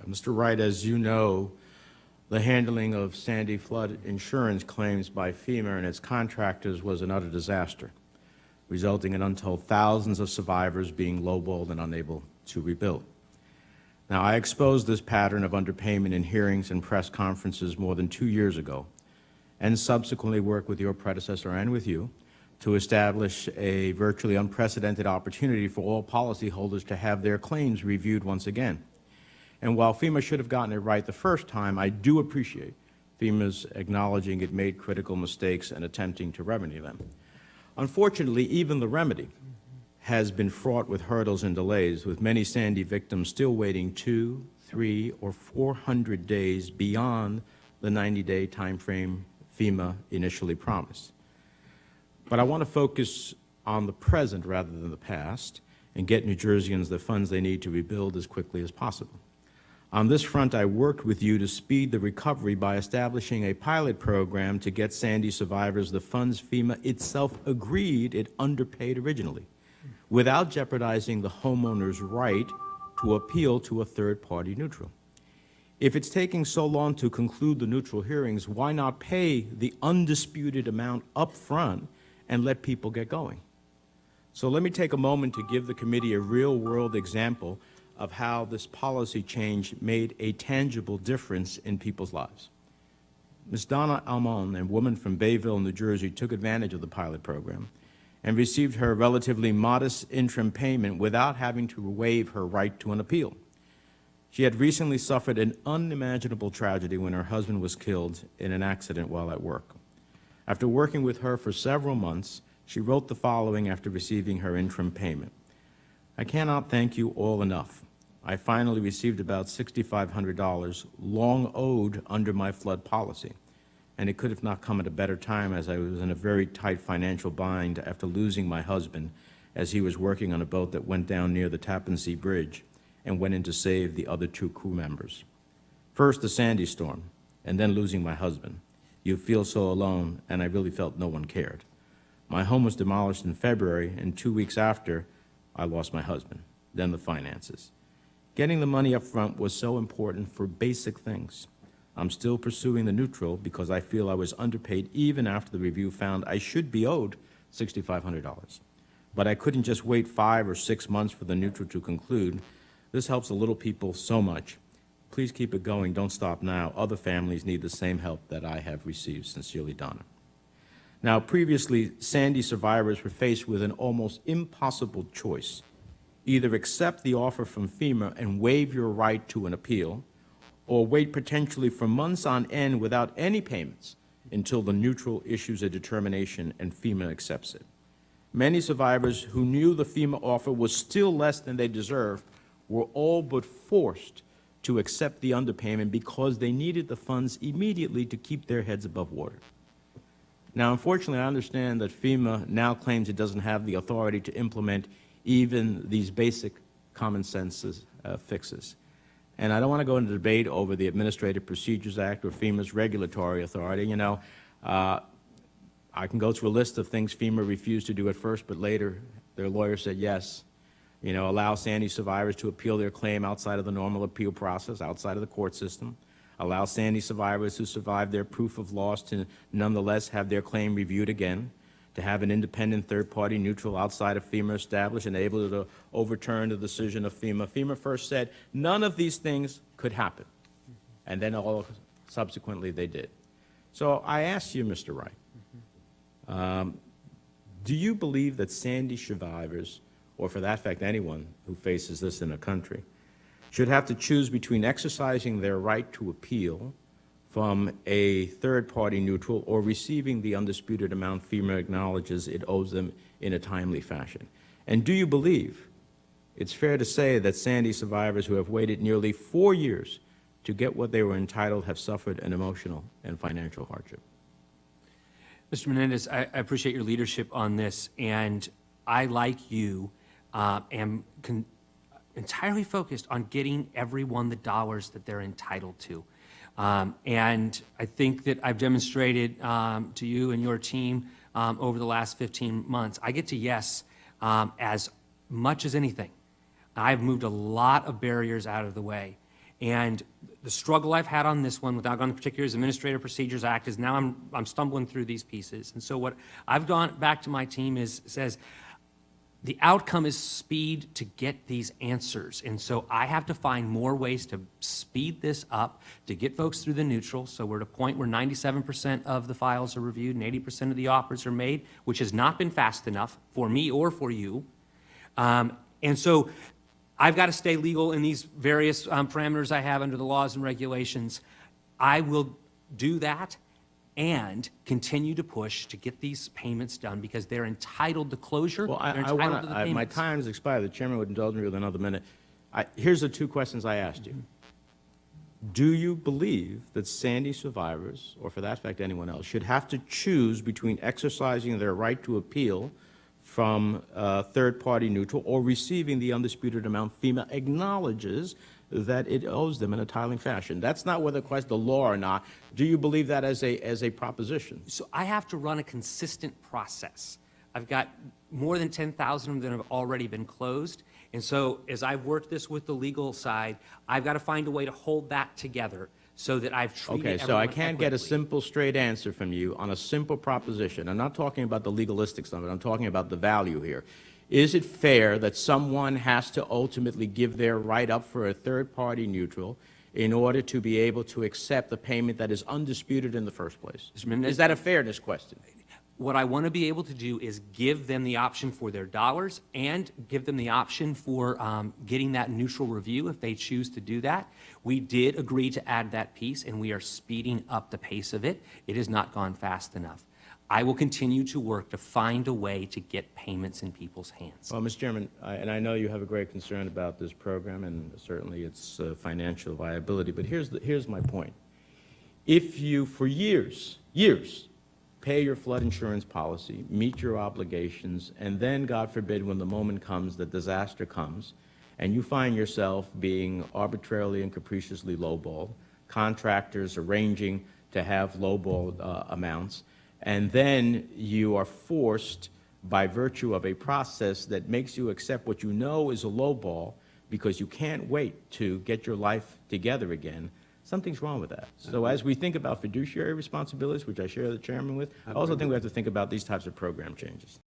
Mr. Wright, as you know, the handling of Sandy flood insurance claims by FEMA and its contractors was an utter disaster, resulting in untold thousands of survivors being lowballed and unable to rebuild. Now, I exposed this pattern of underpayment in hearings and press conferences more than 2 years ago, and subsequently worked with your predecessor and with you to establish a virtually unprecedented opportunity for all policyholders to have their claims reviewed once again. And while FEMA should have gotten it right the first time, I do appreciate FEMA's acknowledging it made critical mistakes and attempting to remedy them. Unfortunately, even the remedy has been fraught with hurdles and delays, with many Sandy victims still waiting 200, 300, or 400 days beyond the 90-day time frame FEMA initially promised. But I want to focus on the present rather than the past and get New Jerseyans the funds they need to rebuild as quickly as possible. On this front, I worked with you to speed the recovery by establishing a pilot program to get Sandy survivors the funds FEMA itself agreed it underpaid originally, without jeopardizing the homeowner's right to appeal to a third-party neutral. If it's taking so long to conclude the neutral hearings, why not pay the undisputed amount up front and let people get going? So let me take a moment to give the committee a real-world example of how this policy change made a tangible difference in people's lives. Ms. Donna Almon, a woman from Bayville, New Jersey, took advantage of the pilot program and received her relatively modest interim payment without having to waive her right to an appeal. She had recently suffered an unimaginable tragedy when her husband was killed in an accident while at work. After working with her for several months, she wrote the following after receiving her interim payment. I cannot thank you all enough. I finally received about $6,500 long owed under my flood policy, and it could have not come at a better time as I was in a very tight financial bind after losing my husband as he was working on a boat that went down near the Tappan Zee Bridge and went in to save the other 2 crew members. First the Sandy storm, and then losing my husband. You feel so alone, and I really felt no one cared. My home was demolished in February, and 2 weeks after, I lost my husband, then the finances. Getting the money up front was so important for basic things. I'm still pursuing the neutral because I feel I was underpaid even after the review found I should be owed $6,500. But I couldn't just wait 5 or 6 months for the neutral to conclude. This helps the little people so much. Please keep it going. Don't stop now. Other families need the same help that I have received. Sincerely, Donna. Now, previously, Sandy survivors were faced with an almost impossible choice. Either accept the offer from FEMA and waive your right to an appeal, or wait potentially for months on end without any payments until the neutral issues a determination and FEMA accepts it. Many survivors who knew the FEMA offer was still less than they deserved were all but forced to accept the underpayment because they needed the funds immediately to keep their heads above water. Now, unfortunately, I understand that FEMA now claims it doesn't have the authority to implement even these basic common sense fixes. And I don't want to go into debate over the Administrative Procedures Act or FEMA's regulatory authority. You know, I can go through a list of things FEMA refused to do at first, but later their lawyer said yes. You know, allow Sandy survivors to appeal their claim outside of the normal appeal process, outside of the court system. Allow Sandy survivors who survived their proof of loss to nonetheless have their claim reviewed again, to have an independent third-party neutral outside of FEMA established and able to overturn the decision of FEMA. FEMA first said none of these things could happen, and then all subsequently they did. So I ask you, Mr. Wright, do you believe that Sandy survivors, or for that fact anyone who faces this in a country, should have to choose between exercising their right to appeal from a third-party neutral or receiving the undisputed amount FEMA acknowledges it owes them in a timely fashion? And do you believe it's fair to say that Sandy survivors who have waited nearly 4 years to get what they were entitled have suffered an emotional and financial hardship? Mr. Menendez, I appreciate your leadership on this, and I, like you, am entirely focused on getting everyone the dollars that they're entitled to. And I think that I've demonstrated to you and your team over the last 15 months, I get to yes as much as anything. I've moved a lot of barriers out of the way. And the struggle I've had on this one, without going into particulars, Administrative Procedures Act, is now I'm stumbling through these pieces. And so what I've gone back to my team says, the outcome is speed to get these answers. And so I have to find more ways to speed this up, to get folks through the neutral. So we're at a point where 97% of the files are reviewed and 80% of the offers are made, which has not been fast enough for me or for you. And so I've got to stay legal in these various parameters I have under the laws and regulations. I will do that and continue to push to get these payments done because they're entitled to closure. Well, They're I entitled want to the to, my payments. time's expired. The chairman would indulge me with another minute. Here's the two questions I asked you. Do you believe that Sandy survivors, or for that fact anyone else, should have to choose between exercising their right to appeal from third-party neutral or receiving the undisputed amount FEMA acknowledges that it owes them in a timely fashion? That's not whether it's the law or not. Do you believe that as a proposition? So I have to run a consistent process. I've got more than 10,000 of them that have already been closed. And so as I've worked this with the legal side, I've got to find a way to hold that together so that I've treated Okay, so I everyone can't get a equitably. simple, straight answer from you on a simple proposition. I'm not talking about the legalistics of it. I'm talking about the value here. Is it fair that someone has to ultimately give their right up for a third-party neutral in order to be able to accept the payment that is undisputed in the first place? Mr. Menendez, Is that a fairness question? what I want to be able to do is give them the option for their dollars and give them the option for getting that neutral review if they choose to do that. We did agree to add that piece, and we are speeding up the pace of it. It has not gone fast enough. I will continue to work to find a way to get payments in people's hands. Well, Mr. Chairman, and I know you have a great concern about this program and certainly its financial viability, but here's my point. If you, for years, pay your flood insurance policy, meet your obligations, and then, God forbid, when the moment comes, the disaster comes, and you find yourself being arbitrarily and capriciously lowballed, contractors arranging to have lowball amounts, and then you are forced by virtue of a process that makes you accept what you know is a lowball because you can't wait to get your life together again, something's wrong with that. So as we think about fiduciary responsibilities, which I share the chairman with, I also think we have to think about these types of program changes.